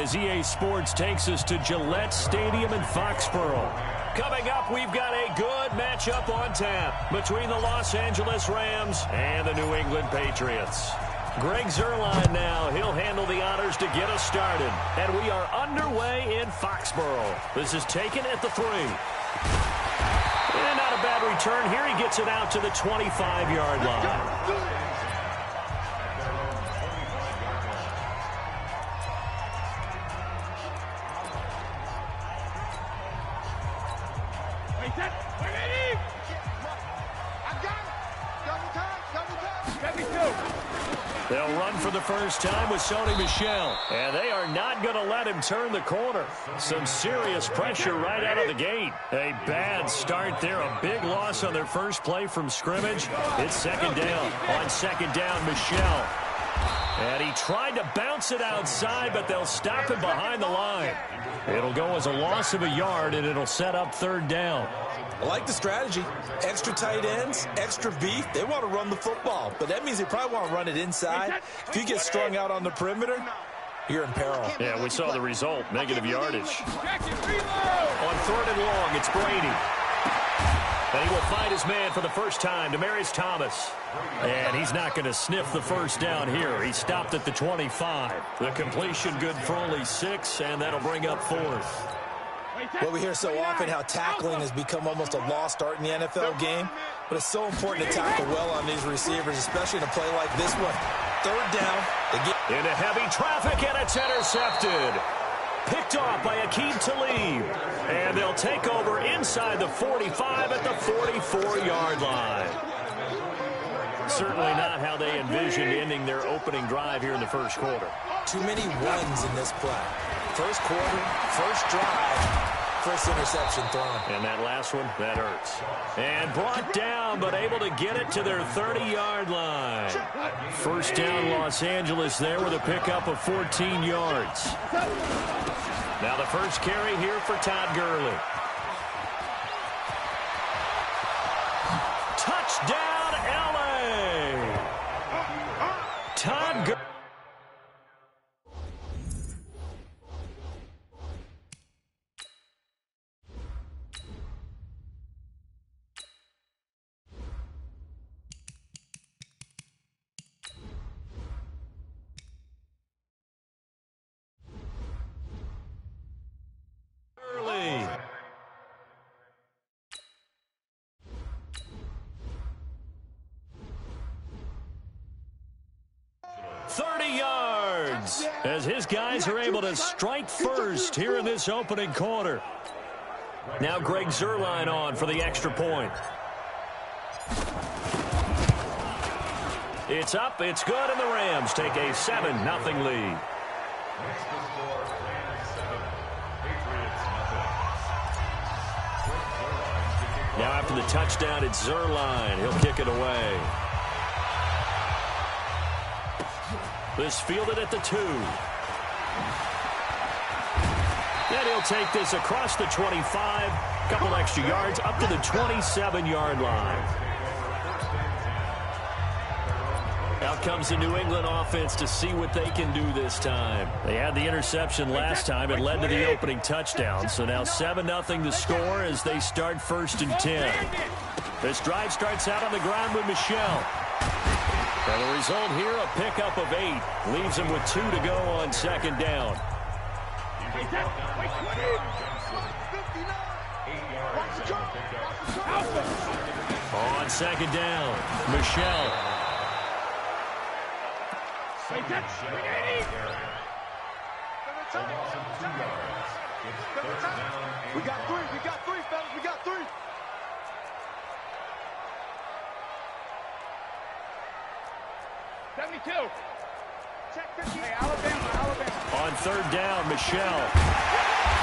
as EA Sports takes us to Gillette Stadium in Foxborough. Coming up, we've got a good matchup on tap between the Los Angeles Rams and the New England Patriots. Greg Zuerlein now. He'll handle the honors to get us started. And we are underway in Foxborough. This is taken at the 3. And not a bad return here. He gets it out to the 25-yard line. They'll run for the first time with Sony Michel. And they are not going to let him turn the corner. Some serious pressure right out of the gate. A bad start there. A big loss on their first play from scrimmage. It's second down. On second down, Michel. And he tried to bounce it outside, but they'll stop him behind the line. It'll go as a loss of a yard, and it'll set up third down. I like the strategy. Extra tight ends, extra beef. They want to run the football, but that means they probably want to run it inside. If you get strung out on the perimeter, you're in peril. Yeah, we saw the result, negative yardage. On third and long, it's Brady. And he will find his man for the first time, Demaryius Thomas. And he's not going to sniff the first down here. He stopped at the 25. The completion good for only 6, and that'll bring up fourth. Well, we hear so often how tackling has become almost a lost art in the NFL game, but it's so important to tackle well on these receivers, especially in a play like this one. Third down. Into heavy traffic, and it's intercepted. Picked off by Aqib Talib. And they'll take over inside the 45 at the 44-yard line. Certainly not how they envisioned ending their opening drive here in the first quarter. Too many runs in this play. First quarter, first drive, first interception thrown. And that last one, that hurts. And brought down, but able to get it to their 30-yard line. First down, Los Angeles there with a pickup of 14 yards. Now the first carry here for Todd Gurley. Touchdown, L.A. Todd Gurley. As his guys are able to strike first here in this opening quarter. Now Greg Zuerlein on for the extra point. It's up, it's good, and the Rams take a 7-0 lead. Now after the touchdown, it's Zuerlein. He'll kick it away. This fielded at the 2. And he'll take this across the 25. Couple extra yards up to the 27-yard line. Out comes the New England offense to see what they can do this time. They had the interception last time. It led to the opening touchdown. So now 7-0 the score as they start first and 10. This drive starts out on the ground with Michel. And the result here, a pickup of 8. Leaves him with 2 to go on second down. On second down, Michel. We got 3, fellas, we got 3. On third down, Michel.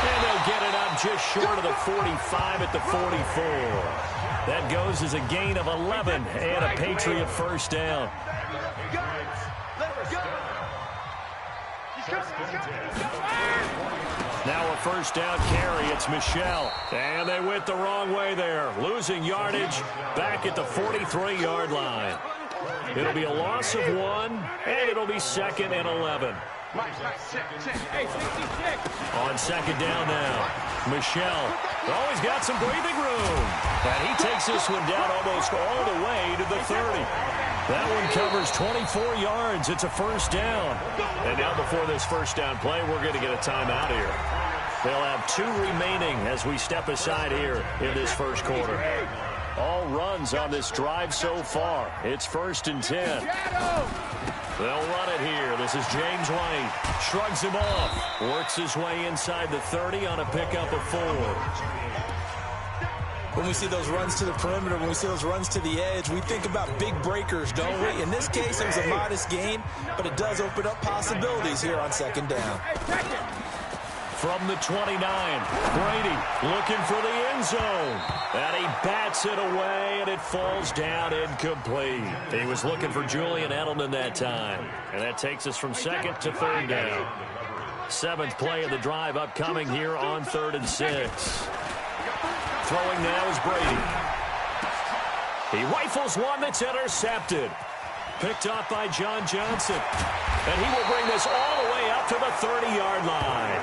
And they'll get it up just short of the 45 at the 44. That goes as a gain of 11 and a Patriot first down. Now a first down carry. It's Michel. And they went the wrong way there. Losing yardage back at the 43-yard line. It'll be a loss of 1, and it'll be 2nd and 11. On second down now, Michelle. Oh, he's got some breathing room. And he takes this one down almost all the way to the 30. That one covers 24 yards. It's a first down. And now before this first down play, we're going to get a timeout here. They'll have 2 remaining as we step aside here in this first quarter. All runs on this drive so far. It's 1st and 10. They'll run it here. This is James White. Shrugs him off. Works his way inside the 30 on a pickup of 4. When we see those runs to the perimeter, when we see those runs to the edge, we think about big breakers, don't we? In this case, it was a modest gain, but it does open up possibilities here on second down. From the 29, Brady looking for the end zone. And he bats it away, and it falls down incomplete. He was looking for Julian Edelman that time. And that takes us from 2nd to 3rd down. 7th play of the drive upcoming here on 3rd and 6. Throwing now is Brady. He rifles one that's intercepted. Picked off by John Johnson. And he will bring this all the way up to the 30-yard line.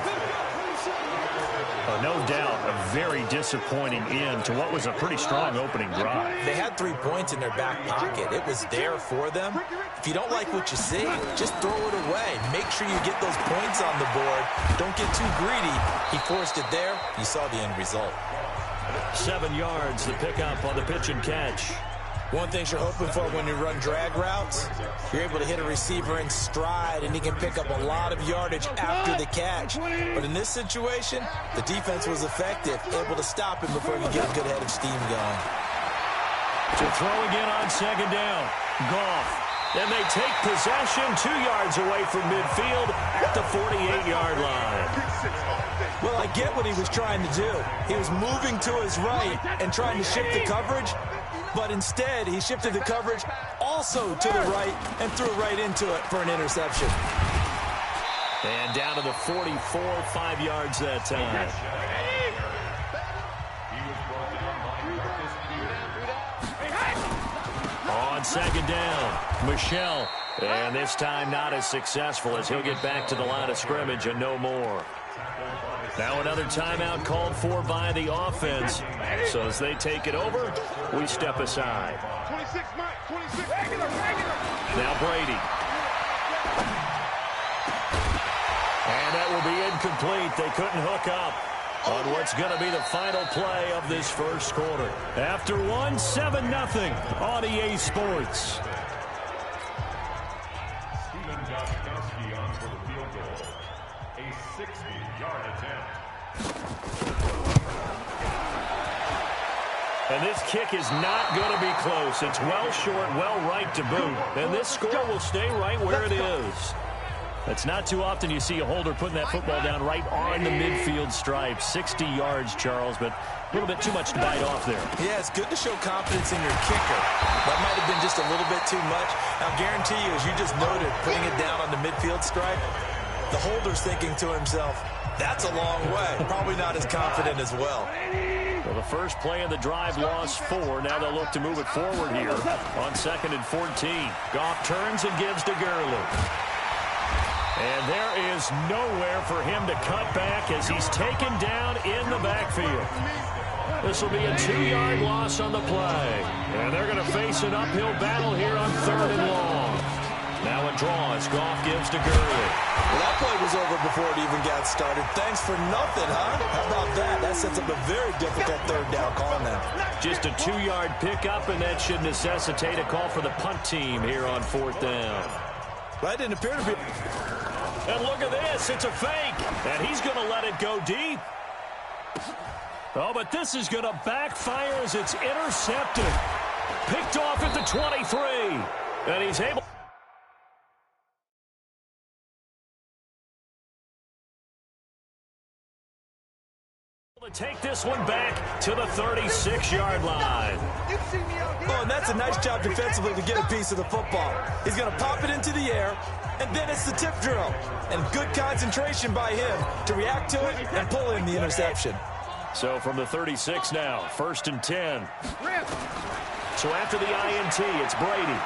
No doubt a very disappointing end to what was a pretty strong opening drive. They had 3 points in their back pocket. It was there for them. If you don't like what you see, just throw it away. Make sure you get those points on the board. Don't get too greedy. He forced it there. You saw the end result. 7 yards, the pickup on the pitch and catch. One thing you're hoping for when you run drag routes, you're able to hit a receiver in stride, and he can pick up a lot of yardage after the catch. But in this situation, the defense was effective, able to stop him before he could get a good head of steam going. To throw again on second down, Goff. And they take possession 2 yards away from midfield at the 48-yard line. Well, I get what he was trying to do. He was moving to his right and trying to shift the coverage. But instead, he shifted the coverage also to the right and threw right into it for an interception. And down to the 44, 5 yards that time. On second down, Michelle. And this time not as successful as he'll get back to the line of scrimmage and no more. Now another timeout called for by the offense. So as they take it over, we step aside. 26, Mike, 26. Now Brady. And that will be incomplete. They couldn't hook up on what's going to be the final play of this first quarter. After 7-0 on EA Sports. And this kick is not going to be close. It's well short, well right to boot. And this score will stay right where it is. It's not too often you see a holder putting that football down right on the midfield stripe. 60 yards, Charles, but a little bit too much to bite off there. Yeah, it's good to show confidence in your kicker. That might have been just a little bit too much. I'll guarantee you, as you just noted, putting it down on the midfield stripe, the holder's thinking to himself, that's a long way. Probably not as confident as well. Well, the first play of the drive lost 4. Now they'll look to move it forward here on 2nd and 14. Goff turns and gives to Gurley. And there is nowhere for him to cut back as he's taken down in the backfield. This will be a 2-yard loss on the play. And they're going to face an uphill battle here on 3rd and long. Now a draw as Goff gives to Gurley. Well, that play was over before it even got started. Thanks for nothing, huh? How about that? That sets up a very difficult 3rd down call now. Just a 2-yard pickup, and that should necessitate a call for the punt team here on 4th down. That didn't appear to be. And look at this. It's a fake. And he's going to let it go deep. Oh, but this is going to backfire as it's intercepted. Picked off at the 23. And he's able to take this one back to the 36-yard line. Oh, and that's a nice job defensively to get a piece of the football. He's going to pop it into the air, and then it's the tip drill. And good concentration by him to react to it and pull in the interception. So from the 36 now, 1st and 10. So after the INT, it's Brady.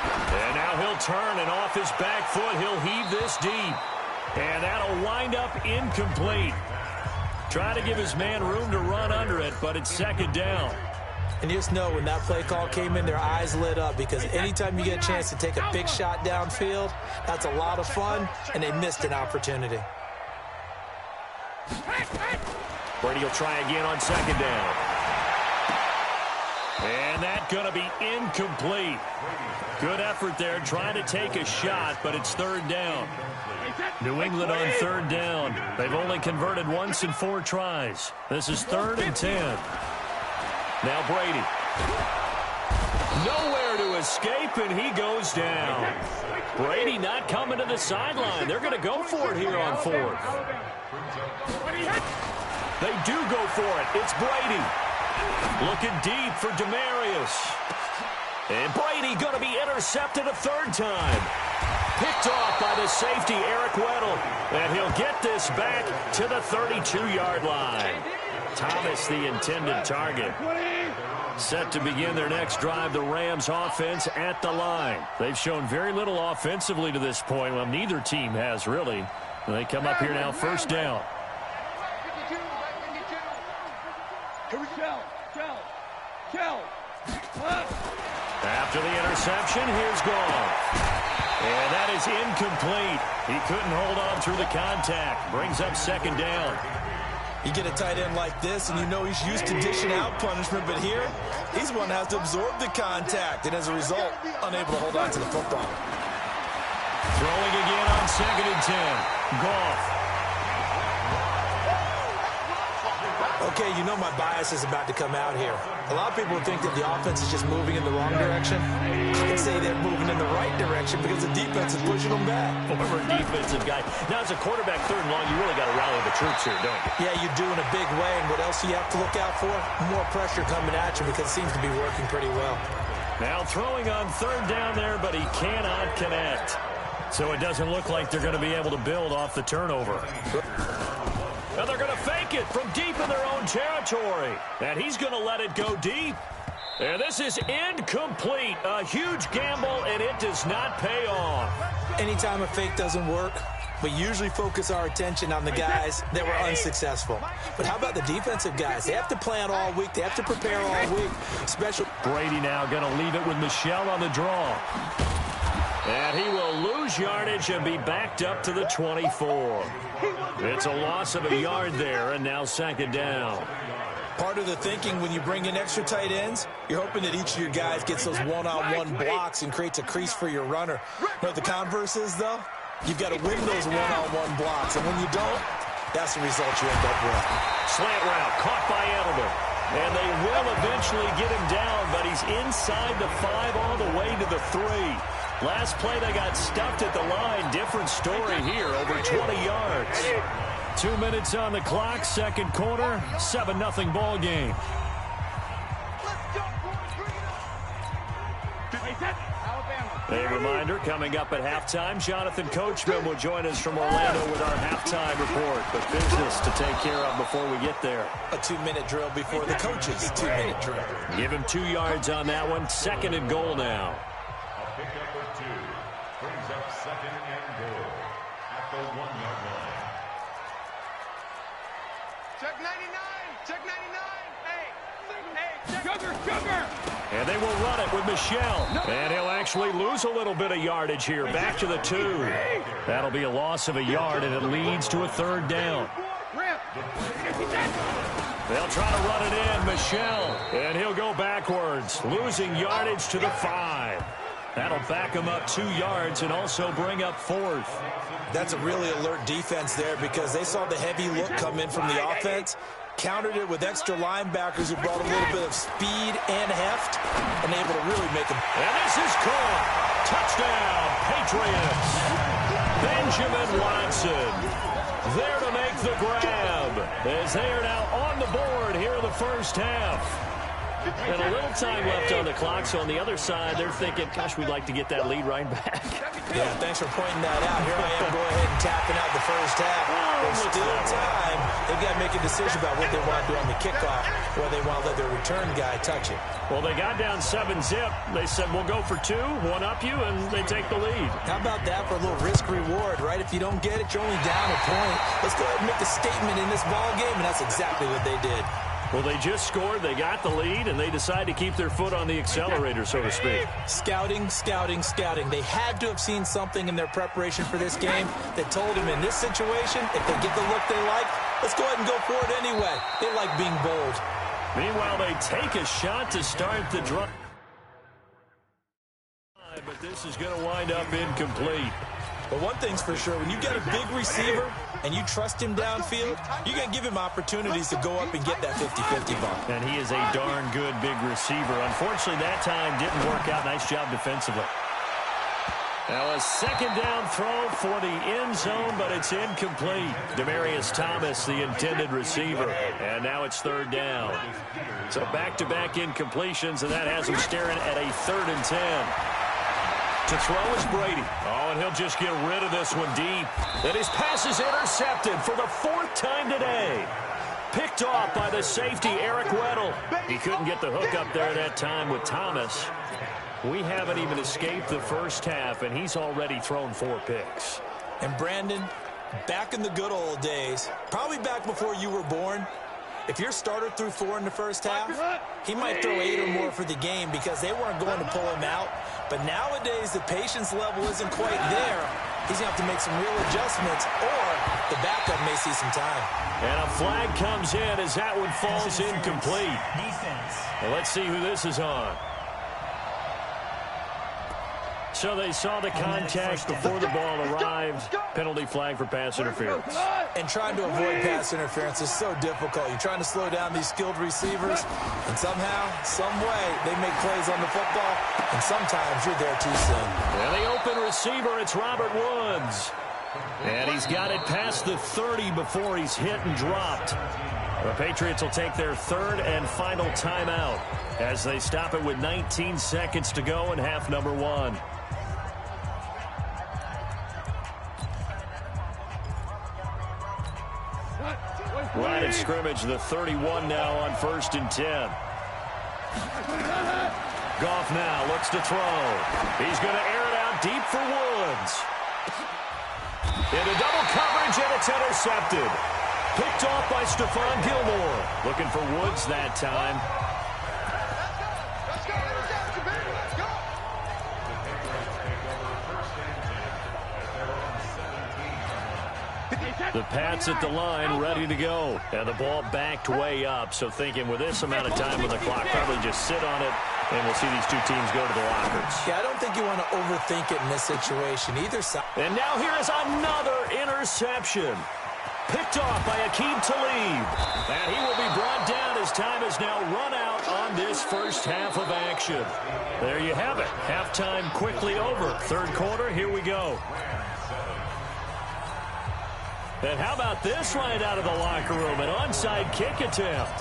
And now Now he'll turn, and off his back foot, he'll heave this deep. And that'll wind up incomplete. Trying to give his man room to run under it, but it's second down. And you just know when that play call came in, their eyes lit up, because anytime you get a chance to take a big shot downfield, that's a lot of fun, and they missed an opportunity. Brady will try again on second down. And that's going to be incomplete. Good effort there trying to take a shot, but it's third down. New England on third down. They've only converted once in 4 tries. This is 3rd and 10. Now Brady. Nowhere to escape, and he goes down. Brady not coming to the sideline. They're going to go for it here on 4th. They do go for it. It's Brady. Looking deep for Demarius. And Brady going to be intercepted a third time. Picked off by the safety, Eric Weddle. And he'll get this back to the 32-yard line. Thomas, the intended target. Set to begin their next drive, the Rams offense at the line. They've shown very little offensively to this point. Well, neither team has, really. They come up here now, first down. After the interception, here's Goff. And that is incomplete. He couldn't hold on through the contact. Brings up second down. You get a tight end like this, and you know he's used to dishing out punishment, but here, he's one that has to absorb the contact, and as a result, unable to hold on to the football. Throwing again on second and 10. Goff. Okay, you know my bias is about to come out here. A lot of people think that the offense is just moving in the wrong direction. I can say they're moving in the right direction because the defense is pushing them back. Former defensive guy. Now, as a quarterback, third and long, you really got to rally the troops here, don't you? Yeah, you do in a big way. And what else do you have to look out for? More pressure coming at you because it seems to be working pretty well. Now throwing on third down there, but he cannot connect. So it doesn't look like they're going to be able to build off the turnover. Now they're going to fake it from deep in their own territory. And he's going to let it go deep. And this is incomplete. A huge gamble, and it does not pay off. Anytime a fake doesn't work, we usually focus our attention on the guys that were unsuccessful. But how about the defensive guys? They have to plan all week. They have to prepare all week. Brady now going to leave it with Michel on the draw. And he will lose yardage and be backed up to the 24. It's a loss of a yard there, and now second down. Part of the thinking when you bring in extra tight ends, you're hoping that each of your guys gets those one-on-one blocks and creates a crease for your runner. You know what the converse is, though? You've got to win those one-on-one blocks, and when you don't, that's the result you end up with. Slant route caught by Edelman. And they will eventually get him down, but he's inside the 5 all the way to the 3. Last play, they got stuffed at the line. Different story here, over 20 yards. 2 minutes on the clock, second quarter, 7-0 ball game. A reminder, coming up at halftime, Jonathan Coachman will join us from Orlando with our halftime report. But business to take care of before we get there. A 2-minute drill before the coaches' 2-minute drill. Give him 2 yards on that one. Second and goal now. A pickup of 2 brings up second and goal at the 1-yard line. Check 99. Check 99. Hey, Sugar. And they will run it with Michel. And he'll actually lose a little bit of yardage here. Back to the 2. That'll be a loss of a yard, and it leads to a third down. They'll try to run it in. Michel. And he'll go backwards, losing yardage to the 5. That'll back him up 2 yards and also bring up 4th. That's a really alert defense there because they saw the heavy look come in from the offense, countered it with extra linebackers who brought a little bit of speed and heft, and able to really make them. And this is caught. Touchdown, Patriots. Benjamin Watson there to make the grab as they are now on the board here in the first half. And a little time left on the clock, so on the other side, they're thinking, gosh, we'd like to get that lead right back. Yeah, thanks for pointing that out. Here I am, go ahead and tapping out the first half. There's still time. they've got to make a decision about what they want to do on the kickoff, or they want to let their return guy touch it. Well, they got down 7-zip. They said, we'll go for 2, one up you, and they take the lead. How about that for a little risk-reward, right? If you don't get it, you're only down a point. Let's go ahead and make a statement in this ball game, and that's exactly what they did. Well, they just scored, they got the lead, and they decide to keep their foot on the accelerator, so to speak. Scouting, scouting, scouting. They had to have seen something in their preparation for this game that told them in this situation, if they get the look they like, let's go ahead and go for it anyway. They like being bold. Meanwhile, they take a shot to start the drive. But this is going to wind up incomplete. But one thing's for sure, when you get a big receiver and you trust him downfield, you're going to give him opportunities to go up and get that 50-50 ball. And he is a darn good big receiver. Unfortunately, that time didn't work out. Nice job defensively. Now a second down throw for the end zone, but it's incomplete. Demaryius Thomas, the intended receiver. And now it's third down. So back-to-back incompletions, and that has him staring at a 3rd and 10. To throw is Brady. Oh, and he'll just get rid of this one deep. And his pass is intercepted for the 4th time today. Picked off by the safety, Eric Weddle. He couldn't get the hook up there that time with Thomas. We haven't even escaped the first half, and he's already thrown 4 picks. And Brandon, back in the good old days, probably back before you were born, if your starter threw 4 in the first half, he might throw 8 or more for the game because they weren't going to pull him out. But nowadays, the patience level isn't quite there. He's going to have to make some real adjustments, or the backup may see some time. And a flag comes in as that one falls incomplete. Well, let's see who this is on. So they saw the contact before the ball arrived. Penalty flag for pass interference. And trying to avoid pass interference is so difficult. You're trying to slow down these skilled receivers, and somehow, some way, they make plays on the football, and sometimes you're there too soon. And the open receiver, it's Robert Woods. And he's got it past the 30 before he's hit and dropped. The Patriots will take their 3rd and final timeout as they stop it with 19 seconds to go in half number 1. Line of scrimmage, the 31 now on 1st and 10. Goff now looks to throw. He's going to air it out deep for Woods. Into double coverage, and it's intercepted. Picked off by Stephon Gilmore. Looking for Woods that time. Let's go, interception, baby, let's go. The Pats at the line, ready to go. And the ball backed way up. So thinking with this amount of time on the clock, probably just sit on it, and we'll see these two teams go to the lockers. Yeah, I don't think you want to overthink it in this situation. Either side. And now here is another interception. Picked off by Aqib Talib. And he will be brought down as time has now run out on this first half of action. There you have it. Halftime quickly over. 3rd quarter, here we go. And how about this right out of the locker room? An onside kick attempt.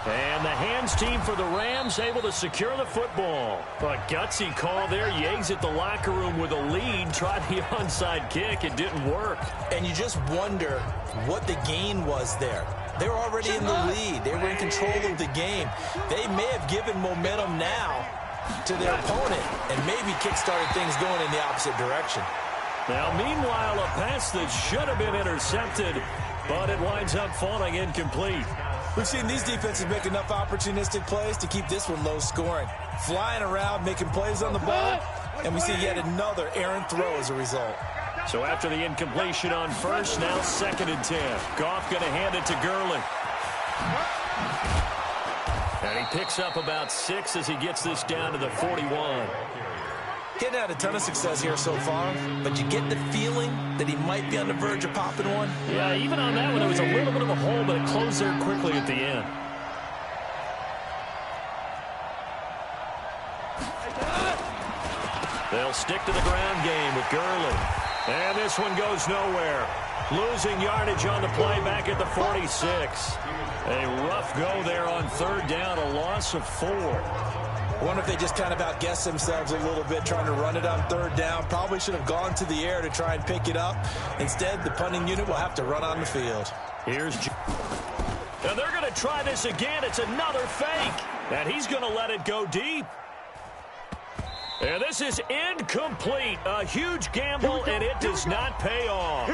And the hands team for the Rams able to secure the football. A gutsy call there. Yates at the locker room with a lead. Tried the onside kick. It didn't work. And you just wonder what the gain was there. They were already in the lead. They were in control of the game. They may have given momentum now to their opponent and maybe kick-started things going in the opposite direction. Now, meanwhile, a pass that should have been intercepted, but it winds up falling incomplete. We've seen these defenses make enough opportunistic plays to keep this one low scoring. Flying around, making plays on the ball, and we see yet another errant throw as a result. So after the incompletion on 1st, now 2nd and 10. Goff going to hand it to Gurley. And he picks up about 6 as he gets this down to the 41. Getting had a ton of success here so far, but you get the feeling that he might be on the verge of popping one. Yeah, even on that one, it was a little bit of a hole, but it closed there quickly at the end. They'll stick to the ground game with Gurley. And this one goes nowhere. Losing yardage on the play back at the 46. A rough go there on 3rd down, a loss of 4. I wonder if they just kind of outguessed themselves a little bit trying to run it on third down. Probably should have gone to the air to try and pick it up. Instead, the punting unit will have to run on the field. Here's and they're going to try this again. It's another fake. And he's going to let it go deep. And this is incomplete. A huge gamble, and it does not pay off.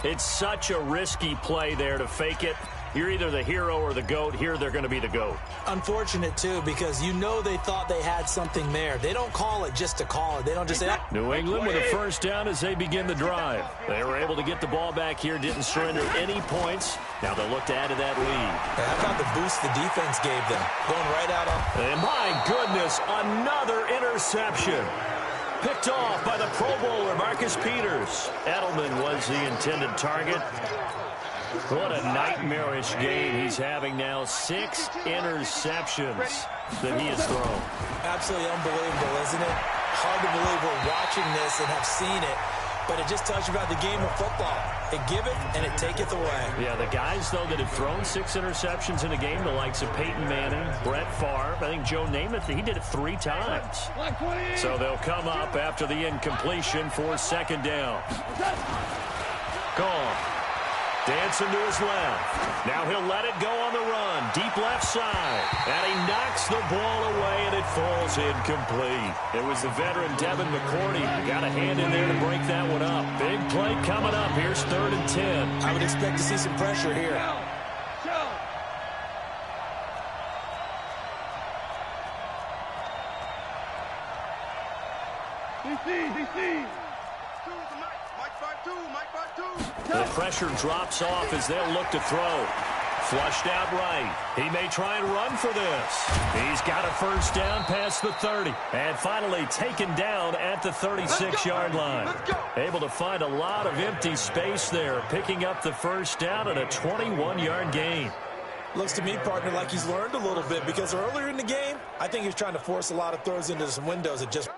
It's such a risky play there to fake it. You're either the hero or the GOAT. Here, they're going to be the GOAT. Unfortunate, too, because you know they thought they had something there. They don't call it just to call it. They don't just say, New England with a first down as they begin the drive. They were able to get the ball back here, didn't surrender any points. Now they'll look to add to that lead. How about the boost the defense gave them? Going right out on. And my goodness, another interception. Picked off by the Pro Bowler, Marcus Peters. Edelman was the intended target. What a nightmarish game he's having now. 6 interceptions that he has thrown. Absolutely unbelievable, isn't it? Hard to believe we're watching this and have seen it, but it just tells you about the game of football. It giveth and it taketh away. Yeah, the guys, though, that have thrown 6 interceptions in a game, the likes of Peyton Manning, Brett Favre, I think Joe Namath, he did it 3 times. So they'll come up after the incompletion for second down. Gone. Dancing to his left. Now he'll let it go on the run. Deep left side. And he knocks the ball away, and it falls incomplete. It was the veteran Devin McCourty. Got a hand in there to break that one up. Big play coming up. Here's 3rd and 10. I would expect to see some pressure here. The pressure drops off as they'll look to throw. Flushed out right. He may try and run for this. He's got a first down past the 30. And finally taken down at the 36-yard line. Able to find a lot of empty space there, picking up the first down and a 21-yard gain. Looks to me, partner, like he's learned a little bit because earlier in the game, I think he was trying to force a lot of throws into some windows that just